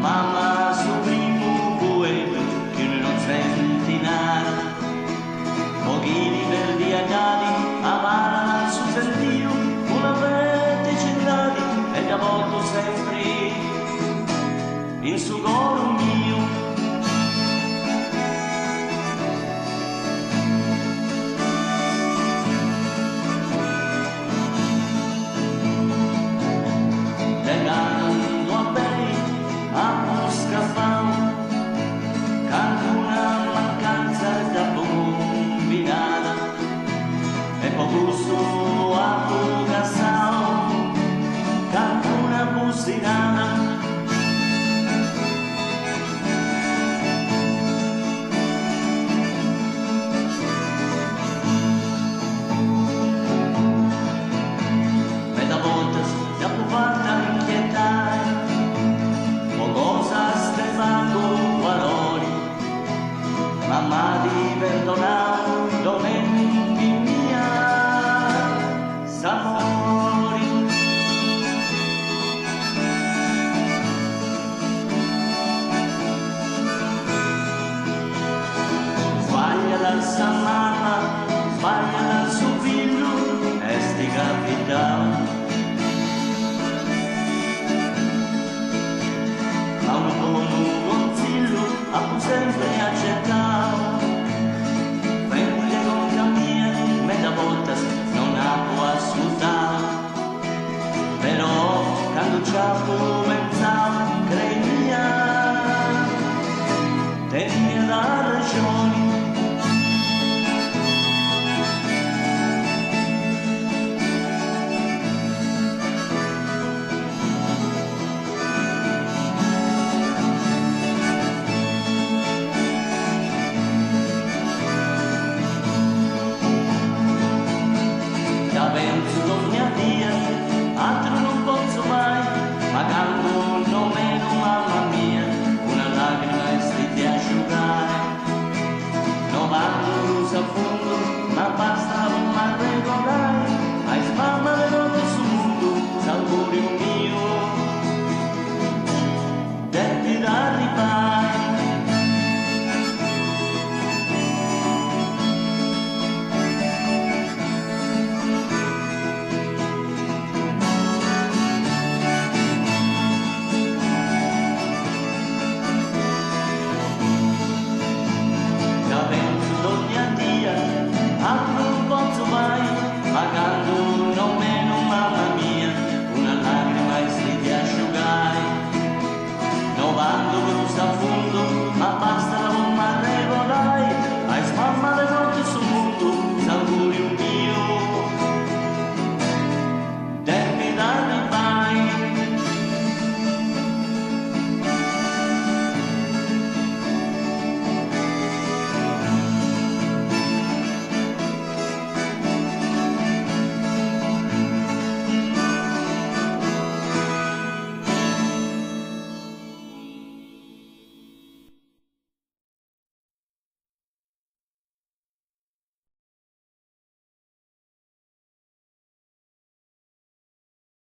mamma su primo poeta che non senti nada, pochini verdi andati avanti su sentio, una verde centrali e da volto sempre in suo coro mio. Legando a bei a scaffao, canto una mancanza da combinata e po' gusto a cassao, canto una bustinata. Mamma di perdonare, domenica mia, s'amori. Sbaglia dal sa mamma, sbaglia dal suo figlio, e sti capitano. Ma un buon consiglio, a cui sempre accettato. Quando già comenzava, cremia, tenia la ragione. Da penso torni a via, altro non posso mai, pagando non meno, mamma mia, una lacrima e sti asciugare. Non vanno a fondo, ma basta un ricordare.